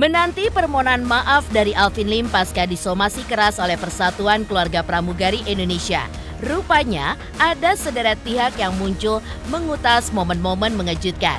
Menanti permohonan maaf dari Alvin Lim pasca disomasi keras oleh Persatuan Keluarga Pramugari Indonesia. Rupanya ada sederet pihak yang muncul mengutas momen-momen mengejutkan.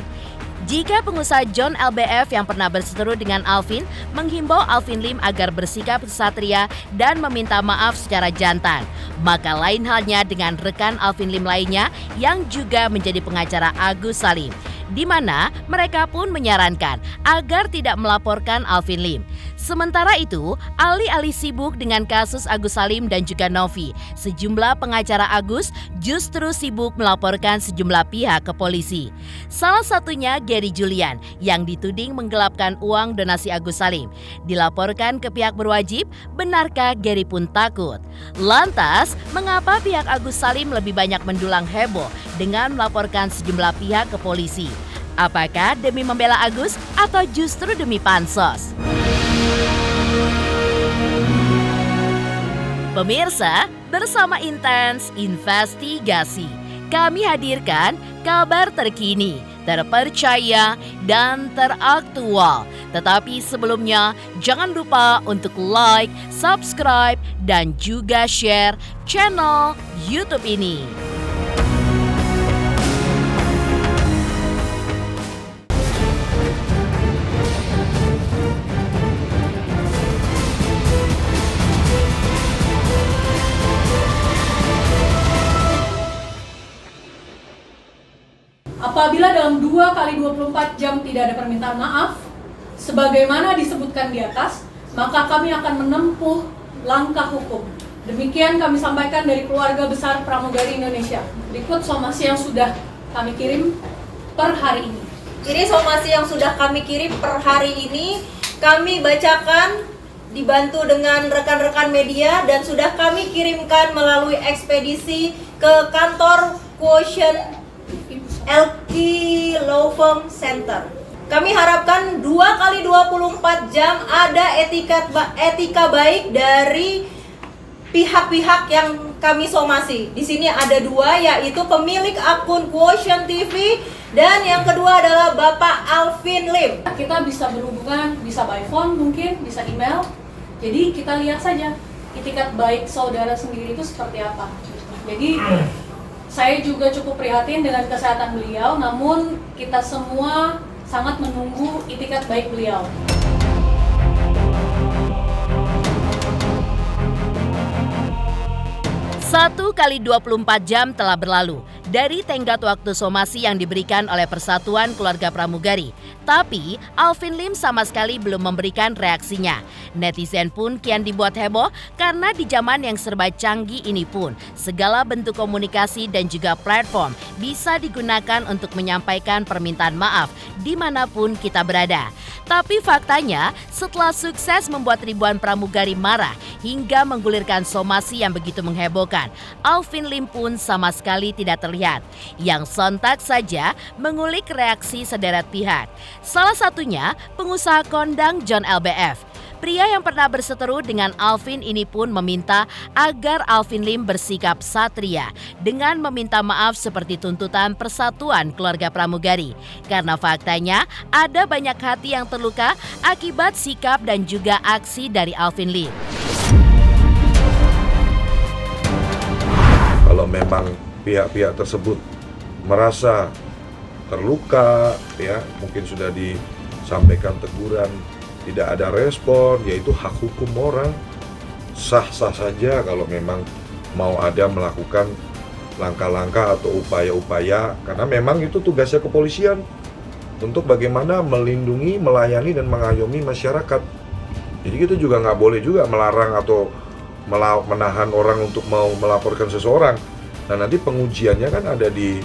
Jika pengusaha John LBF yang pernah berseteru dengan Alvin menghimbau Alvin Lim agar bersikap kesatria dan meminta maaf secara jantan, maka lain halnya dengan rekan Alvin Lim lainnya yang juga menjadi pengacara Agus Salim, di mana mereka pun menyarankan agar tidak melaporkan Alvin Lim. Sementara itu, alih-alih sibuk dengan kasus Agus Salim dan juga Novi, sejumlah pengacara Agus justru sibuk melaporkan sejumlah pihak ke polisi. Salah satunya Gary Julian yang dituding menggelapkan uang donasi Agus Salim. Dilaporkan ke pihak berwajib, benarkah Gary pun takut? Lantas, mengapa pihak Agus Salim lebih banyak mendulang heboh dengan melaporkan sejumlah pihak ke polisi? Apakah demi membela Agus atau justru demi pansos? Pemirsa, bersama Intens Investigasi, kami hadirkan kabar terkini, terpercaya, dan teraktual. Tetapi sebelumnya, jangan lupa untuk like, subscribe, dan juga share channel YouTube ini. Apabila dalam 2 kali 24 jam tidak ada permintaan maaf, sebagaimana disebutkan di atas, maka kami akan menempuh langkah hukum. Demikian kami sampaikan dari keluarga besar Pramugari Indonesia. Berikut somasi yang sudah kami kirim per hari ini. Ini somasi yang sudah kami kirim per hari ini, kami bacakan dibantu dengan rekan-rekan media dan sudah kami kirimkan melalui ekspedisi ke kantor Quotient LQ Law Firm Center. Kami harapkan 2 kali 24 jam ada etika baik dari pihak-pihak yang kami somasi. Di sini ada 2, yaitu pemilik akun Quotient TV dan yang kedua adalah Bapak Alvin Lim. Kita bisa berhubungan, bisa by phone mungkin, bisa email. Jadi kita lihat saja etikat baik saudara sendiri itu seperti apa. Jadi saya juga cukup prihatin dengan kesehatan beliau, namun kita semua sangat menunggu itikat baik beliau. 1 kali 24 jam telah berlalu dari tenggat waktu somasi yang diberikan oleh Persatuan Keluarga Pramugari. Tapi Alvin Lim sama sekali belum memberikan reaksinya. Netizen pun kian dibuat heboh karena di zaman yang serba canggih ini pun segala bentuk komunikasi dan juga platform bisa digunakan untuk menyampaikan permintaan maaf dimanapun kita berada. Tapi faktanya setelah sukses membuat ribuan pramugari marah hingga menggulirkan somasi yang begitu menghebohkan, Alvin Lim pun sama sekali tidak terlihat. Yang sontak saja mengulik reaksi sederet pihak. Salah satunya pengusaha kondang John LBF. Pria yang pernah berseteru dengan Alvin ini pun meminta agar Alvin Lim bersikap satria dengan meminta maaf seperti tuntutan Persatuan Keluarga Pramugari. Karena faktanya ada banyak hati yang terluka akibat sikap dan juga aksi dari Alvin Lim. Kalau memang pihak-pihak tersebut merasa terluka, ya mungkin sudah disampaikan teguran, tidak ada respon, yaitu hak hukum orang. Sah-sah saja kalau memang mau ada melakukan langkah-langkah atau upaya-upaya, karena memang itu tugasnya kepolisian untuk bagaimana melindungi, melayani, dan mengayomi masyarakat. Jadi kita juga nggak boleh juga melarang atau menahan orang untuk mau melaporkan seseorang. Nah nanti pengujiannya kan ada di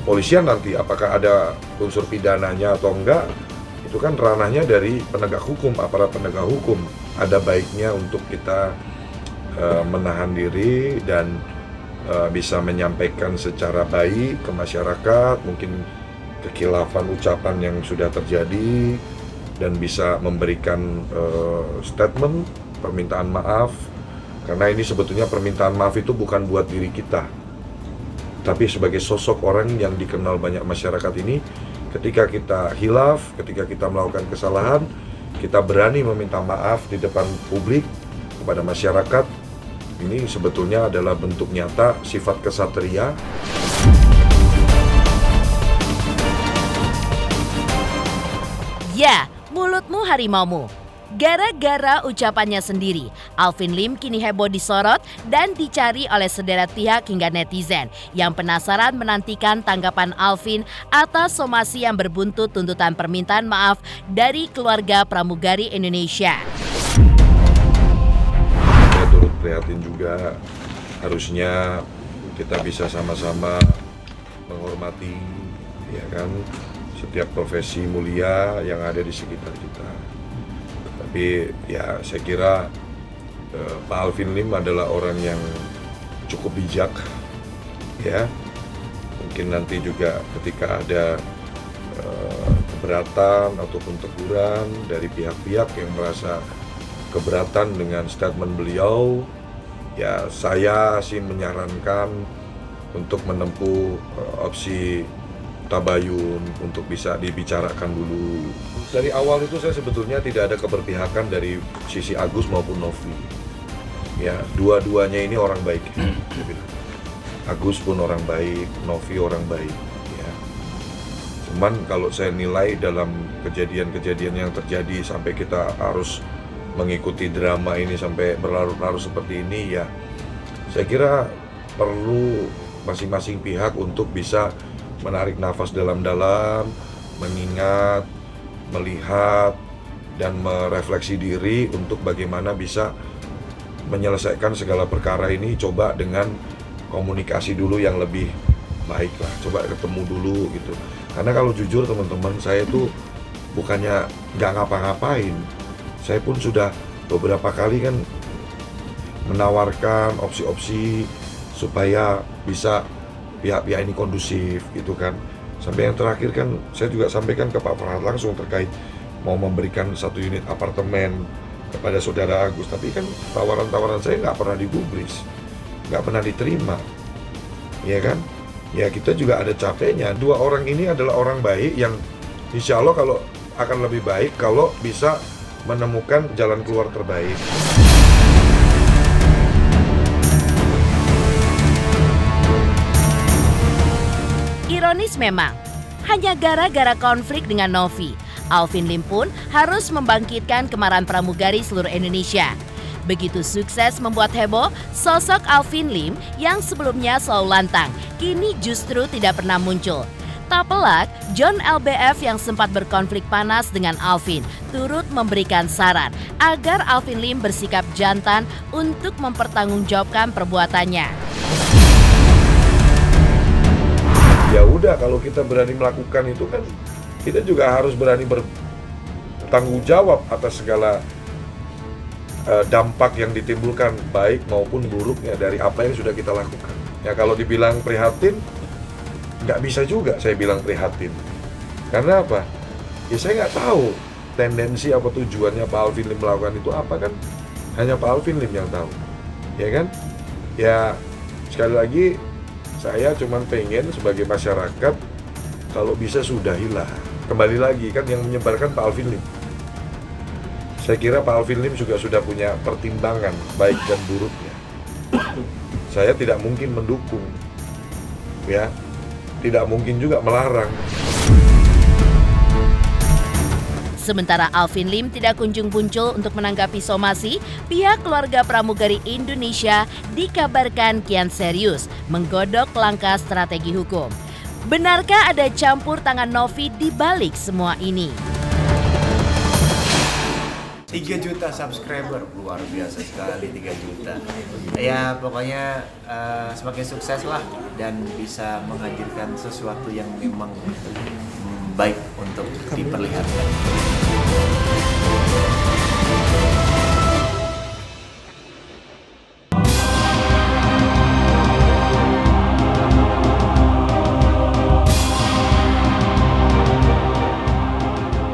polisian nanti, apakah ada unsur pidananya atau enggak. Itu kan ranahnya dari penegak hukum, aparat penegak hukum. Ada baiknya untuk kita menahan diri dan bisa menyampaikan secara baik ke masyarakat, mungkin kekhilafan ucapan yang sudah terjadi, dan bisa memberikan statement, permintaan maaf. Karena ini sebetulnya permintaan maaf itu bukan buat diri kita, tapi sebagai sosok orang yang dikenal banyak masyarakat ini. Ketika kita hilaf, ketika kita melakukan kesalahan, kita berani meminta maaf di depan publik kepada masyarakat. Ini sebetulnya adalah bentuk nyata sifat kesatria. Ya, mulutmu harimaumu. Gara-gara ucapannya sendiri, Alvin Lim kini heboh disorot dan dicari oleh sederet pihak hingga netizen yang penasaran menantikan tanggapan Alvin atas somasi yang berbuntut tuntutan permintaan maaf dari keluarga pramugari Indonesia. Saya turut prihatin juga, harusnya kita bisa sama-sama menghormati, ya kan, setiap profesi mulia yang ada di sekitar kita. Tapi ya saya kira Pak Alvin Lim adalah orang yang cukup bijak, ya. Mungkin nanti juga ketika ada keberatan ataupun teguran dari pihak-pihak yang merasa keberatan dengan statement beliau, ya saya sih menyarankan untuk menempuh opsi tabayun untuk bisa dibicarakan dulu. Dari awal itu saya sebetulnya tidak ada keberpihakan dari sisi Agus maupun Novi. Ya, dua-duanya ini orang baik. Saya bilang. Agus pun orang baik, Novi orang baik. Ya. Cuman kalau saya nilai dalam kejadian-kejadian yang terjadi sampai kita harus mengikuti drama ini sampai berlarut-larut seperti ini, ya saya kira perlu masing-masing pihak untuk bisa menarik nafas dalam-dalam, mengingat, melihat, dan merefleksi diri untuk bagaimana bisa menyelesaikan segala perkara ini. Coba dengan komunikasi dulu yang lebih baik lah, coba ketemu dulu gitu. Karena kalau jujur teman-teman, saya tuh bukannya nggak ngapa-ngapain, saya pun sudah beberapa kali kan menawarkan opsi-opsi supaya bisa pihak-pihak ini kondusif gitu kan. Sampai yang terakhir kan saya juga sampaikan ke Pak Farhad langsung terkait mau memberikan 1 unit apartemen kepada saudara Agus. Tapi kan tawaran-tawaran saya nggak pernah digubris, nggak pernah diterima, ya kan. Ya kita juga ada capeknya. 2 orang ini adalah orang baik yang insya Allah kalau akan lebih baik kalau bisa menemukan jalan keluar terbaik. Ironis memang, hanya gara-gara konflik dengan Novi, Alvin Lim pun harus membangkitkan kemarahan pramugari seluruh Indonesia. Begitu sukses membuat heboh, sosok Alvin Lim yang sebelumnya selalu lantang, kini justru tidak pernah muncul. Tak pelak, John LBF yang sempat berkonflik panas dengan Alvin turut memberikan saran agar Alvin Lim bersikap jantan untuk mempertanggungjawabkan perbuatannya. Ya udah, kalau kita berani melakukan itu kan kita juga harus berani bertanggung jawab atas segala dampak yang ditimbulkan baik maupun buruknya dari apa yang sudah kita lakukan. Ya kalau dibilang prihatin, nggak bisa juga saya bilang prihatin. Karena apa? Ya saya nggak tahu tendensi apa tujuannya Pak Alvin Lim melakukan itu apa, kan hanya Pak Alvin Lim yang tahu, ya kan? Ya sekali lagi saya cuma pengen sebagai masyarakat kalau bisa sudahilah. Kembali lagi kan yang menyebarkan Pak Alvin Lim. Saya kira Pak Alvin Lim juga sudah punya pertimbangan baik dan buruknya. Saya tidak mungkin mendukung, ya, tidak mungkin juga melarang. Sementara Alvin Lim tidak kunjung muncul untuk menanggapi somasi, pihak keluarga pramugari Indonesia dikabarkan kian serius menggodok langkah strategi hukum. Benarkah ada campur tangan Novi di balik semua ini? 3 juta subscriber, luar biasa sekali 3 juta. Ya pokoknya semakin sukses lah dan bisa menghadirkan sesuatu yang memang baik untuk diperlihatkan.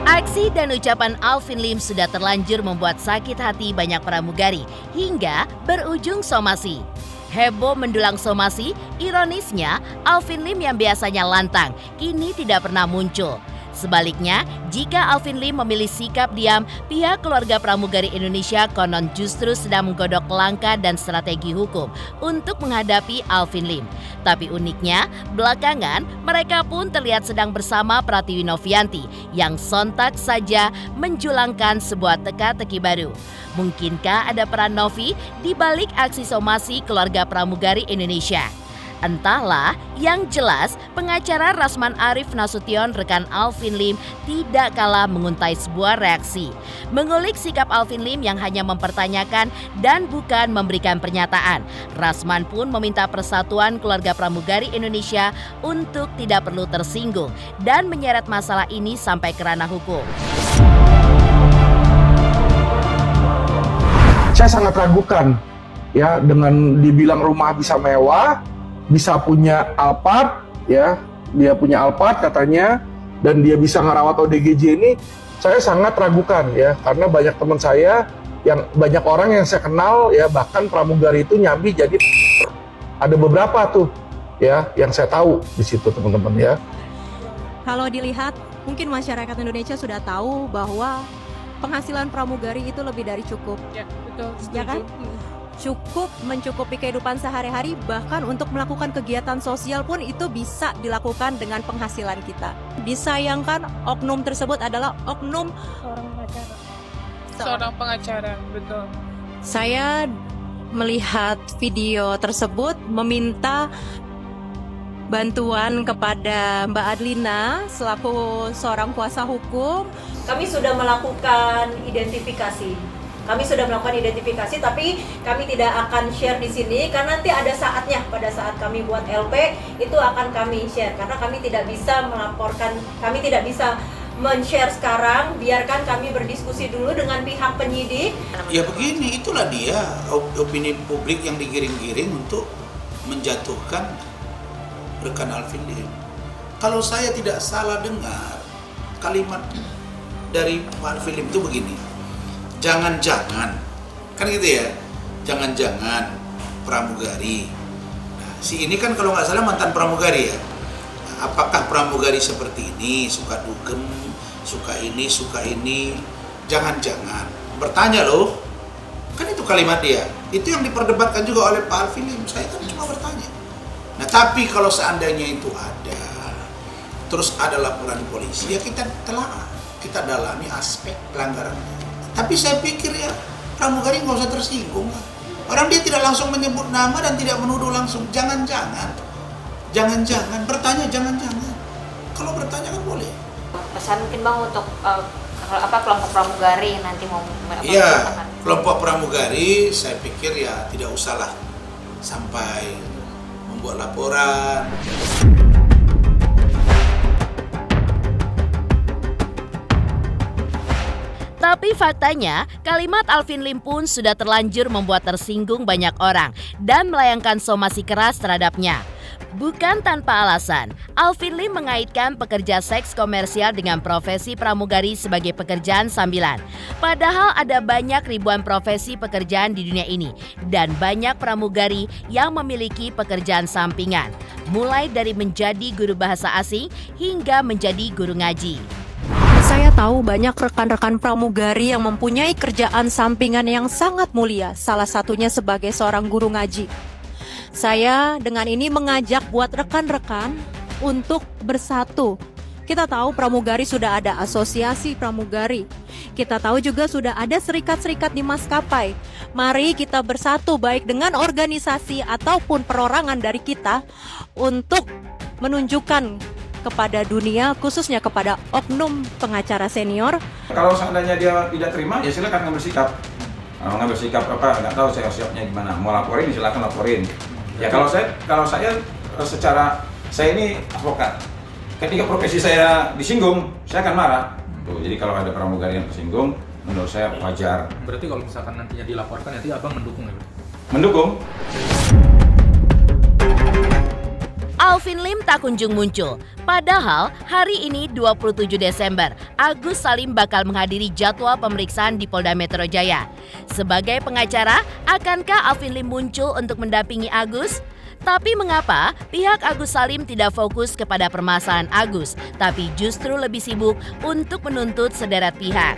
Aksi dan ucapan Alvin Lim sudah terlanjur membuat sakit hati banyak pramugari hingga berujung somasi. Heboh mendulang somasi, ironisnya Alvin Lim yang biasanya lantang kini tidak pernah muncul. Sebaliknya, jika Alvin Lim memilih sikap diam, pihak keluarga pramugari Indonesia konon justru sedang menggodok langkah dan strategi hukum untuk menghadapi Alvin Lim. Tapi uniknya, belakangan mereka pun terlihat sedang bersama Pratiwi Novianti yang sontak saja menjulangkan sebuah teka-teki baru. Mungkinkah ada peran Novi di balik aksi somasi keluarga pramugari Indonesia? Entahlah, yang jelas pengacara Rasman Arif Nasution rekan Alvin Lim tidak kalah menguntai sebuah reaksi. Mengulik sikap Alvin Lim yang hanya mempertanyakan dan bukan memberikan pernyataan. Rasman pun meminta Persatuan Keluarga Pramugari Indonesia untuk tidak perlu tersinggung dan menyeret masalah ini sampai ke ranah hukum. Saya sangat ragukan ya dengan dibilang rumah bisa mewah, bisa punya Alphard, ya, dia punya Alphard katanya, dan dia bisa ngerawat ODGJ ini, saya sangat ragukan ya, karena banyak teman saya, yang banyak orang yang saya kenal ya, bahkan pramugari itu nyambi jadi ada beberapa tuh ya, yang saya tahu di situ teman-teman ya. Kalau dilihat, mungkin masyarakat Indonesia sudah tahu bahwa penghasilan pramugari itu lebih dari cukup. Ya, betul. Ya kan? Cukup mencukupi kehidupan sehari-hari, bahkan untuk melakukan kegiatan sosial pun itu bisa dilakukan dengan penghasilan kita. Disayangkan oknum tersebut adalah oknum Seorang pengacara, betul. Saya melihat video tersebut meminta bantuan kepada Mbak Adlina selaku seorang kuasa hukum. Kami sudah melakukan identifikasi. Tapi kami tidak akan share di sini karena nanti ada saatnya, pada saat kami buat LP itu akan kami share, karena kami tidak bisa melaporkan, kami tidak bisa men-share sekarang. Biarkan kami berdiskusi dulu dengan pihak penyidik. Ya begini, itulah dia opini publik yang digiring-giring untuk menjatuhkan rekan Alvin Lim. Kalau saya tidak salah dengar, kalimat dari Pak Alvin Lim itu begini, jangan-jangan, kan gitu ya, jangan-jangan pramugari. Nah, si ini kan kalau nggak salah mantan pramugari ya. Nah, apakah pramugari seperti ini, suka dugem, suka ini, jangan-jangan. Bertanya loh, kan itu kalimat dia. Itu yang diperdebatkan juga oleh Pak Alvin Lim. Saya kan cuma bertanya. Nah, tapi kalau seandainya itu ada, terus ada laporan polisi, ya kita telah kita dalami aspek pelanggarannya. Tapi saya pikir ya, pramugari nggak usah tersinggung. Orang dia tidak langsung menyebut nama dan tidak menuduh langsung. Jangan-jangan, bertanya jangan-jangan. Kalau bertanya kan boleh. Pesan mungkin Bang untuk kelompok pramugari nanti mau Iya, kelompok pramugari saya pikir ya tidak usahlah sampai membuat laporan. Tapi faktanya, kalimat Alvin Lim pun sudah terlanjur membuat tersinggung banyak orang dan melayangkan somasi keras terhadapnya. Bukan tanpa alasan, Alvin Lim mengaitkan pekerja seks komersial dengan profesi pramugari sebagai pekerjaan sambilan. Padahal ada banyak ribuan profesi pekerjaan di dunia ini dan banyak pramugari yang memiliki pekerjaan sampingan, mulai dari menjadi guru bahasa asing hingga menjadi guru ngaji. Saya tahu banyak rekan-rekan pramugari yang mempunyai kerjaan sampingan yang sangat mulia, salah satunya sebagai seorang guru ngaji. Saya dengan ini mengajak buat rekan-rekan untuk bersatu. Kita tahu pramugari sudah ada asosiasi pramugari. Kita tahu juga sudah ada serikat-serikat di maskapai. Mari kita bersatu baik dengan organisasi ataupun perorangan dari kita untuk menunjukkan kepada dunia, khususnya kepada oknum pengacara senior. Kalau seandainya dia tidak terima, ya silakan ngambil sikap. Ngambil sikap apa? Nggak tahu saya siapnya gimana. Mau laporin, silakan laporin. Ya kalau saya secara saya ini advokat. Ketika profesi saya disinggung, saya akan marah. Tuh, jadi kalau ada pramugari yang tersinggung, menurut saya wajar. Berarti kalau misalkan nantinya dilaporkan, nanti abang mendukung ya? Mendukung. Alvin Lim tak kunjung muncul. Padahal hari ini 27 Desember, Agus Salim bakal menghadiri jadwal pemeriksaan di Polda Metro Jaya. Sebagai pengacara, akankah Alvin Lim muncul untuk mendampingi Agus? Tapi mengapa pihak Agus Salim tidak fokus kepada permasalahan Agus, tapi justru lebih sibuk untuk menuntut sederet pihak?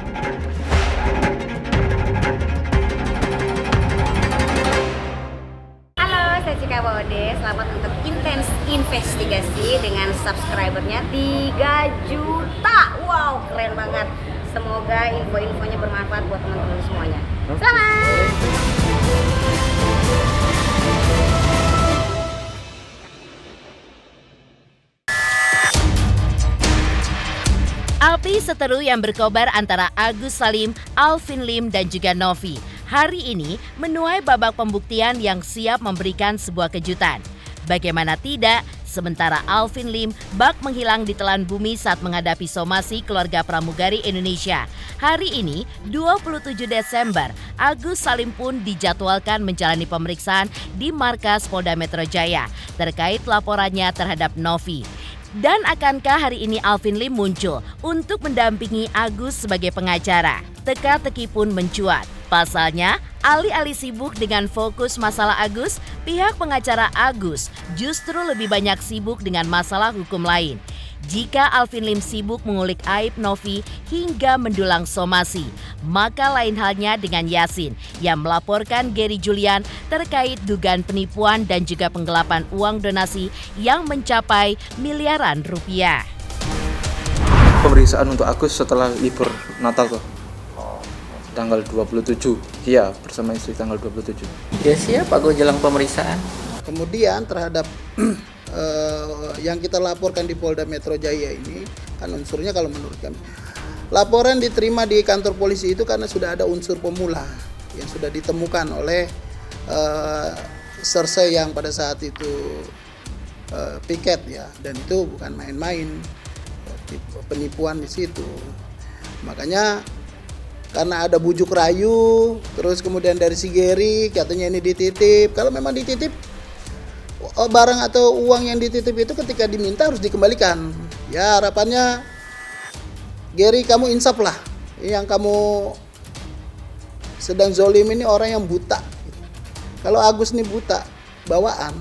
Saya Cika Bode, selamat untuk Intens Investigasi dengan subscribernya 3 juta. Wow, keren banget. Semoga info-infonya bermanfaat buat teman-teman semuanya. Selamat! Api seteru yang berkobar antara Agus Salim, Alvin Lim, dan juga Novi hari ini menuai babak pembuktian yang siap memberikan sebuah kejutan. Bagaimana tidak, sementara Alvin Lim bak menghilang di telan bumi saat menghadapi somasi keluarga pramugari Indonesia. Hari ini, 27 Desember, Agus Salim pun dijadwalkan menjalani pemeriksaan di markas Polda Metro Jaya terkait laporannya terhadap Novi. Dan akankah hari ini Alvin Lim muncul untuk mendampingi Agus sebagai pengacara? Teka-teki pun mencuat. Pasalnya, alih-alih sibuk dengan fokus masalah Agus, pihak pengacara Agus justru lebih banyak sibuk dengan masalah hukum lain. Jika Alvin Lim sibuk mengulik aib Novi hingga mendulang somasi, maka lain halnya dengan Yasin yang melaporkan Gary Julian terkait dugaan penipuan dan juga penggelapan uang donasi yang mencapai miliaran rupiah. Pemeriksaan untuk Agus setelah libur Natal tuh. Tanggal 27, iya bersama istri tanggal 27. Ya siap aku jelang pemeriksaan. Kemudian terhadap yang kita laporkan di Polda Metro Jaya ini kan unsurnya kalau menurut kami laporan diterima di kantor polisi itu karena sudah ada unsur pemula yang sudah ditemukan oleh serse yang pada saat itu piket ya, dan itu bukan main-main penipuan di situ. Makanya karena ada bujuk rayu, terus kemudian dari si Gary katanya ini dititip. Kalau memang dititip, barang atau uang yang dititip itu ketika diminta harus dikembalikan. Ya harapannya Gary kamu insaf lah. Yang kamu sedang zolim ini orang yang buta. Kalau Agus ini buta bawaan,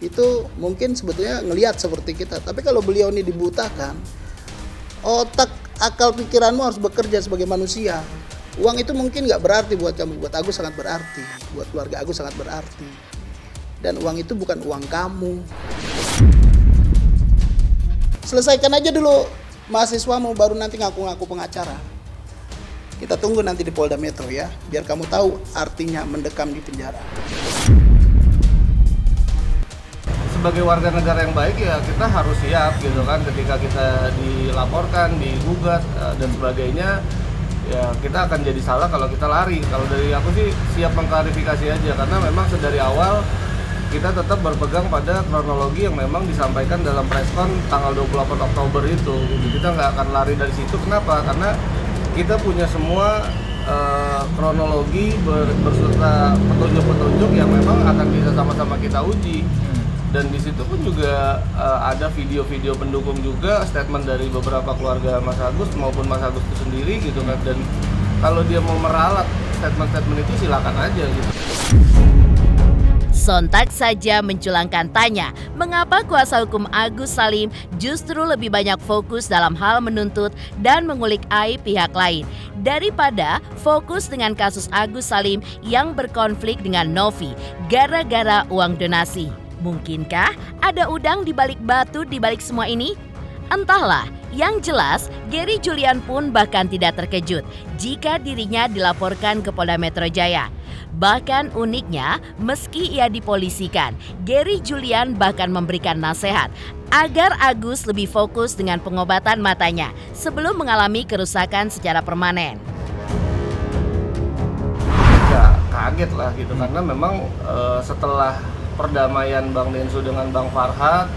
itu mungkin sebetulnya ngelihat seperti kita. Tapi kalau beliau ini dibutakan, otak akal pikiranmu harus bekerja sebagai manusia. Uang itu mungkin nggak berarti buat kamu, buat Agus sangat berarti, buat keluarga Agus sangat berarti. Dan uang itu bukan uang kamu. Selesaikan aja dulu mahasiswamu, baru nanti ngaku-ngaku pengacara. Kita tunggu nanti di Polda Metro ya, biar kamu tahu artinya mendekam di penjara. Sebagai warga negara yang baik ya kita harus siap gitu kan, ketika kita dilaporkan, digugat dan sebagainya, ya kita akan jadi salah kalau kita lari. Kalau dari aku sih siap mengklarifikasi aja, karena memang sedari awal kita tetap berpegang pada kronologi yang memang disampaikan dalam preskon tanggal 28 Oktober itu gitu. Kita nggak akan lari dari situ. Kenapa? Karena kita punya semua kronologi berserta petunjuk-petunjuk yang memang akan bisa sama-sama kita uji. Dan di situ pun juga ada video-video pendukung juga, statement dari beberapa keluarga Mas Agus maupun Mas Agus itu sendiri gitu kan. Dan kalau dia mau meralat statement-statement itu silakan aja gitu. Sontak saja menculangkan tanya, mengapa kuasa hukum Agus Salim justru lebih banyak fokus dalam hal menuntut dan mengulik aib pihak lain daripada fokus dengan kasus Agus Salim yang berkonflik dengan Novi gara-gara uang donasi. Mungkinkah ada udang di balik batu di balik semua ini? Entahlah, yang jelas Gary Julian pun bahkan tidak terkejut jika dirinya dilaporkan ke Polda Metro Jaya. Bahkan uniknya, meski ia dipolisikan, Gary Julian bahkan memberikan nasihat agar Agus lebih fokus dengan pengobatan matanya sebelum mengalami kerusakan secara permanen. Ya kaget lah gitu, karena memang setelah perdamaian Bang Densu dengan Bang Farhad,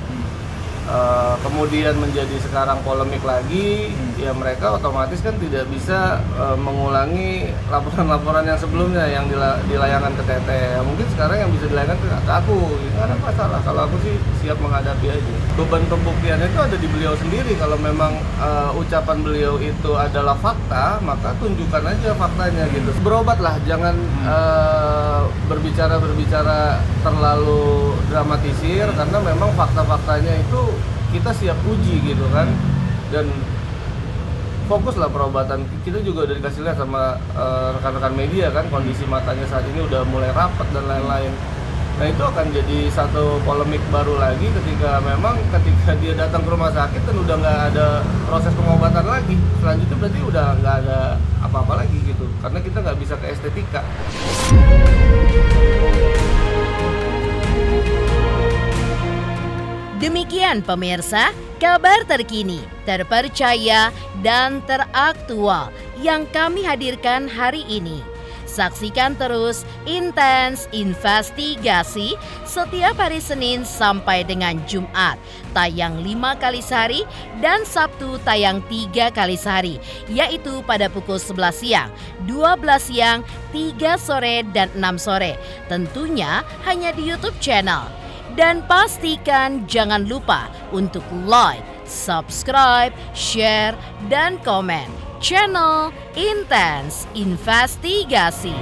kemudian menjadi sekarang polemik lagi, ya mereka otomatis kan tidak bisa mengulangi laporan-laporan yang sebelumnya yang dilayangkan ke TT. Ya, mungkin sekarang yang bisa dilayangkan ke aku, nggak ada masalah. Kalau aku sih siap menghadapi aja. Beban pembuktiannya itu ada di beliau sendiri. Kalau memang ucapan beliau itu adalah fakta, maka tunjukkan aja faktanya gitu. Berobatlah, jangan berbicara terlalu dramatisir, karena memang fakta-faktanya itu kita siap uji gitu kan, dan fokuslah perobatan. Kita juga udah dikasih lihat sama rekan-rekan media kan, kondisi matanya saat ini udah mulai rapat dan lain-lain. Nah itu akan jadi satu polemik baru lagi ketika dia datang ke rumah sakit dan udah nggak ada proses pengobatan lagi. Selanjutnya berarti udah nggak ada apa-apa lagi gitu, karena kita nggak bisa ke estetika. Demikian pemirsa, kabar terkini, terpercaya, dan teraktual yang kami hadirkan hari ini. Saksikan terus Intens Investigasi setiap hari Senin sampai dengan Jumat, tayang 5 kali sehari dan Sabtu tayang 3 kali sehari, yaitu pada pukul 11 siang, 12 siang, 3 sore, dan 6 sore. Tentunya hanya di YouTube channel. Dan pastikan jangan lupa untuk like, subscribe, share, dan komen channel Intens Investigasi.